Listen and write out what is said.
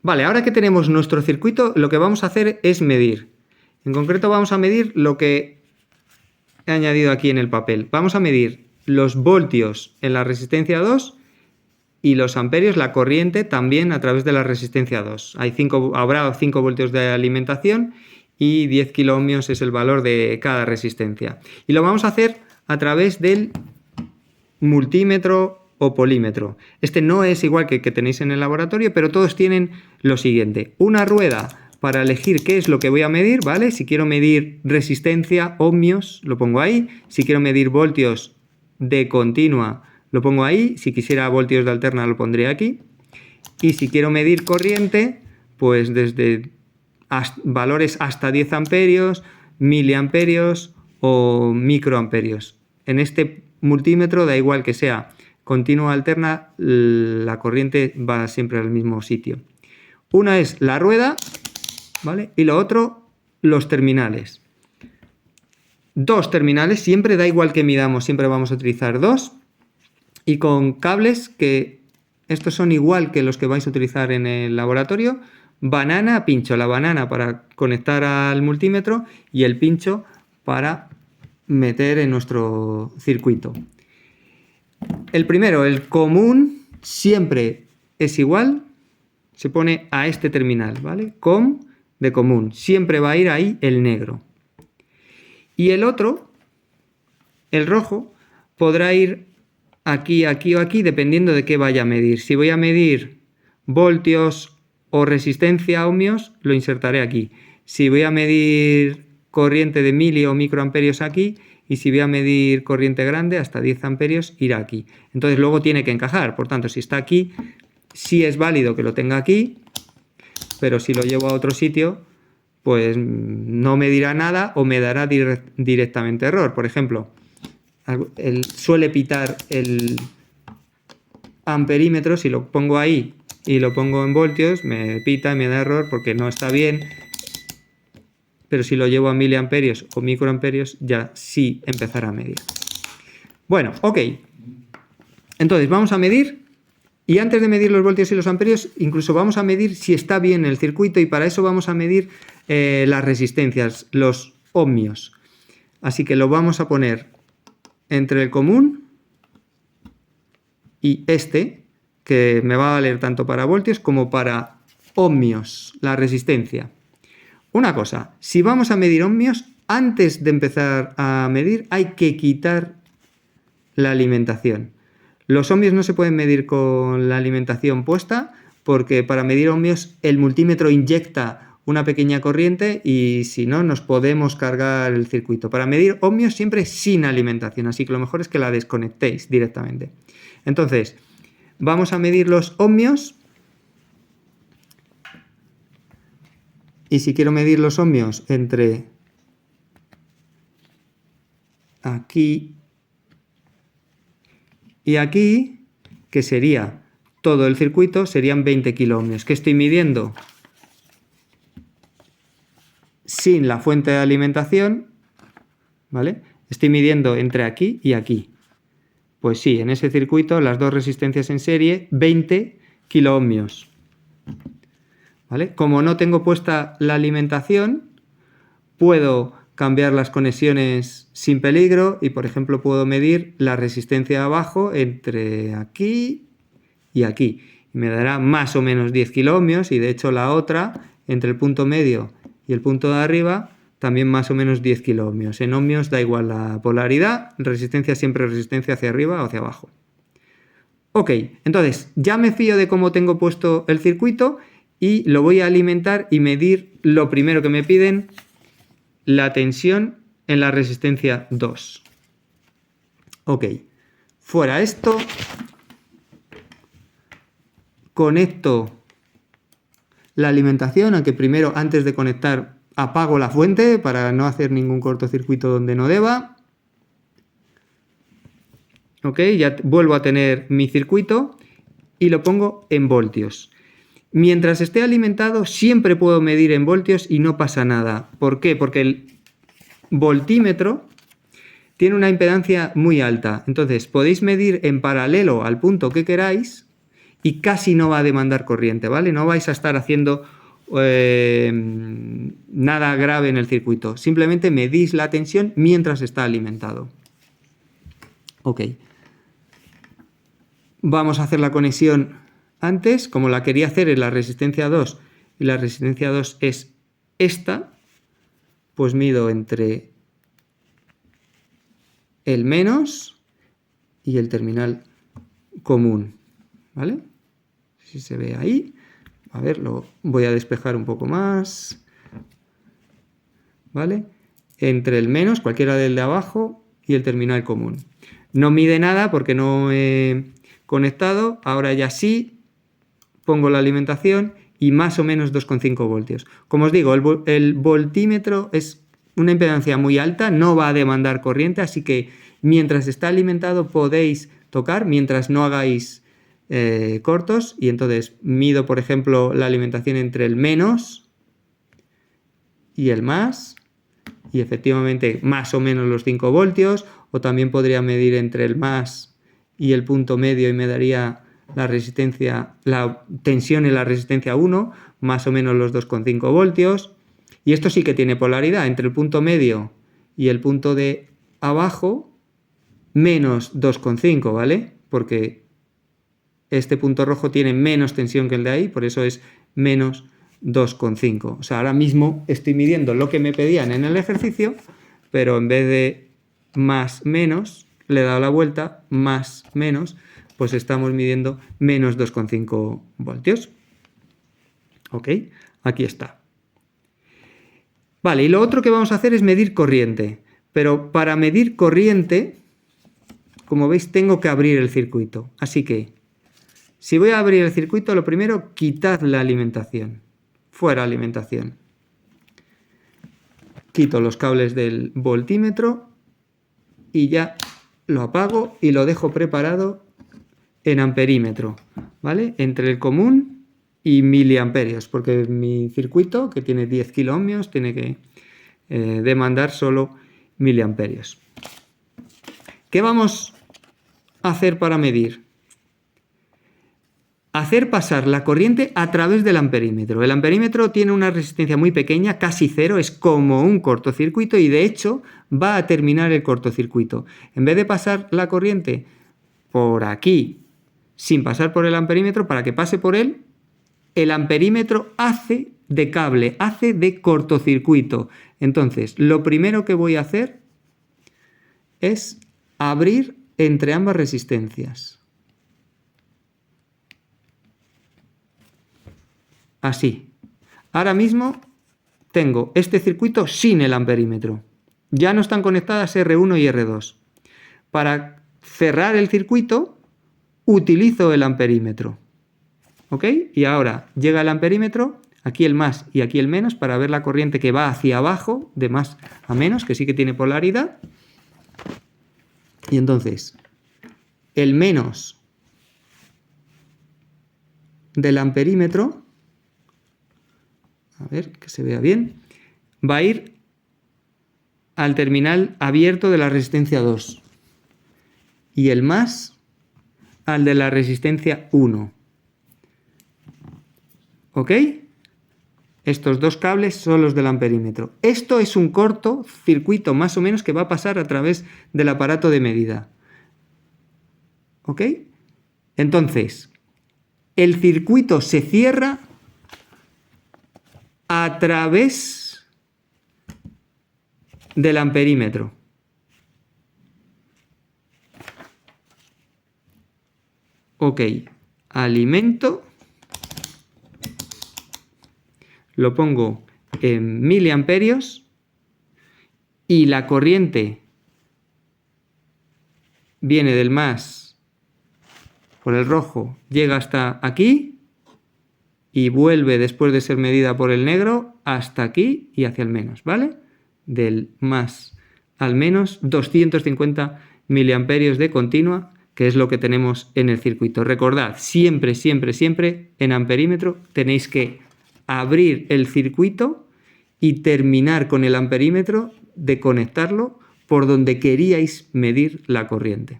Vale, ahora que tenemos nuestro circuito, lo que vamos a hacer es medir. En concreto vamos a medir lo que he añadido aquí en el papel. Vamos a medir los voltios en la resistencia 2 y los amperios, la corriente, también a través de la resistencia 2. Habrá 5 voltios de alimentación y 10 kiloohmios es el valor de cada resistencia. Y lo vamos a hacer a través del multímetro o polímetro. Este no es igual que el que tenéis en el laboratorio, pero todos tienen lo siguiente: una rueda para elegir qué es lo que voy a medir, ¿vale? Si quiero medir resistencia, ohmios, lo pongo ahí. Si quiero medir voltios de continua, lo pongo ahí. Si quisiera voltios de alterna, lo pondría aquí. Y si quiero medir corriente, pues desde valores hasta 10 amperios, miliamperios o microamperios. En este multímetro da igual que sea continua o alterna, la corriente va siempre al mismo sitio. Una es la rueda, ¿vale? Y lo otro, los terminales. Dos terminales, siempre da igual que midamos, siempre vamos a utilizar dos. Y con cables que estos son igual que los que vais a utilizar en el laboratorio. Banana, pincho. La banana para conectar al multímetro y el pincho para meter en nuestro circuito. El primero, el común, siempre es igual. Se pone a este terminal, ¿vale? Com de común. Siempre va a ir ahí el negro. Y el otro, el rojo, podrá ir aquí, aquí o aquí, dependiendo de qué vaya a medir. Si voy a medir voltios o resistencia ohmios, lo insertaré aquí. Si voy a medir corriente de mili o microamperios, aquí. Y si voy a medir corriente grande, hasta 10 amperios, irá aquí. Entonces luego tiene que encajar. Por tanto, si está aquí, sí es válido que lo tenga aquí, pero si lo llevo a otro sitio, pues no me dirá nada o me dará directamente error. Por ejemplo, suele pitar el amperímetro. Si lo pongo ahí y lo pongo en voltios, me pita y me da error porque no está bien. Pero si lo llevo a miliamperios o microamperios, ya sí empezará a medir. Bueno, ok. Entonces vamos a medir, y antes de medir los voltios y los amperios, incluso vamos a medir si está bien el circuito, y para eso vamos a medir las resistencias, los ohmios. Así que lo vamos a poner entre el común y este, que me va a valer tanto para voltios como para ohmios, la resistencia. Una cosa, si vamos a medir ohmios, antes de empezar a medir hay que quitar la alimentación. Los ohmios no se pueden medir con la alimentación puesta, porque para medir ohmios el multímetro inyecta una pequeña corriente y si no nos podemos cargar el circuito. Para medir ohmios siempre sin alimentación, así que lo mejor es que la desconectéis directamente. Entonces, vamos a medir los ohmios. Y si quiero medir los ohmios entre aquí y aquí, que sería todo el circuito, serían 20 kiloohmios. ¿Qué estoy midiendo? Sin la fuente de alimentación, ¿vale? Estoy midiendo entre aquí y aquí. Pues sí, en ese circuito, las dos resistencias en serie, 20 kiloohmios. ¿Vale? Como no tengo puesta la alimentación, puedo cambiar las conexiones sin peligro y, por ejemplo, puedo medir la resistencia abajo entre aquí y aquí. Y me dará más o menos 10 kiloohmios y, de hecho, la otra, entre el punto medio y el punto de arriba, también más o menos 10 kiloohmios. En ohmios da igual la polaridad, resistencia siempre resistencia hacia arriba o hacia abajo. Ok, entonces ya me fío de cómo tengo puesto el circuito y lo voy a alimentar y medir lo primero que me piden, la tensión en la resistencia 2. Ok, fuera esto, conecto la alimentación, aunque primero, antes de conectar, apago la fuente para no hacer ningún cortocircuito donde no deba. Ok, ya vuelvo a tener mi circuito y lo pongo en voltios. Mientras esté alimentado siempre puedo medir en voltios y no pasa nada. ¿Por qué? Porque el voltímetro tiene una impedancia muy alta. Entonces podéis medir en paralelo al punto que queráis y casi no va a demandar corriente, ¿vale? No vais a estar haciendo nada grave en el circuito. Simplemente medís la tensión mientras está alimentado. Ok. Vamos a hacer la conexión antes. Como la quería hacer en la resistencia 2 y la resistencia 2 es esta, pues mido entre el menos y el terminal común, ¿vale? Si se ve ahí, a ver, lo voy a despejar un poco más, ¿vale? Entre el menos, cualquiera del de abajo, y el terminal común. No mide nada porque no he conectado, ahora ya sí, pongo la alimentación y más o menos 2,5 voltios. Como os digo, el voltímetro es una impedancia muy alta, no va a demandar corriente, así que mientras está alimentado podéis tocar, mientras no hagáis cortos, y entonces mido, por ejemplo, la alimentación entre el menos y el más, y efectivamente más o menos los 5 voltios, o también podría medir entre el más y el punto medio y me daría la resistencia, la tensión en la resistencia 1, más o menos los 2,5 voltios. Y esto sí que tiene polaridad, entre el punto medio y el punto de abajo, menos 2,5, ¿vale? Porque este punto rojo tiene menos tensión que el de ahí, por eso es menos 2,5. O sea, ahora mismo estoy midiendo lo que me pedían en el ejercicio, pero en vez de más menos, le he dado la vuelta, más menos, pues estamos midiendo menos 2,5 voltios. ¿Ok? Aquí está. Vale, y lo otro que vamos a hacer es medir corriente. Pero para medir corriente, como veis, tengo que abrir el circuito. Así que, si voy a abrir el circuito, lo primero, quitad la alimentación. Fuera alimentación. Quito los cables del voltímetro y ya lo apago y lo dejo preparado en amperímetro, ¿vale? Entre el común y miliamperios, porque mi circuito, que tiene 10 kiloohmios, tiene que demandar solo miliamperios. ¿Qué vamos a hacer para medir? Hacer pasar la corriente a través del amperímetro. El amperímetro tiene una resistencia muy pequeña, casi cero, es como un cortocircuito y de hecho va a terminar el cortocircuito. En vez de pasar la corriente por aquí sin pasar por el amperímetro, para que pase por él, el amperímetro hace de cable, hace de cortocircuito. Entonces, lo primero que voy a hacer es abrir entre ambas resistencias. Así. Ahora mismo tengo este circuito sin el amperímetro. Ya no están conectadas R1 y R2. Para cerrar el circuito, utilizo el amperímetro. ¿Ok? Y ahora llega el amperímetro, aquí el más y aquí el menos, para ver la corriente que va hacia abajo, de más a menos, que sí que tiene polaridad. Y entonces, el menos del amperímetro, a ver que se vea bien, va a ir al terminal abierto de la resistencia 2 y el más al de la resistencia 1. ¿Ok? Estos dos cables son los del amperímetro. Esto es un cortocircuito más o menos que va a pasar a través del aparato de medida. ¿Ok? Entonces, el circuito se cierra a través del amperímetro. Ok, alimento, lo pongo en miliamperios y la corriente viene del más por el rojo, llega hasta aquí y vuelve después de ser medida por el negro hasta aquí y hacia el menos, ¿vale? Del más al menos 250 miliamperios de continua, que es lo que tenemos en el circuito. Recordad, siempre, siempre, siempre en amperímetro tenéis que abrir el circuito y terminar con el amperímetro de conectarlo por donde queríais medir la corriente.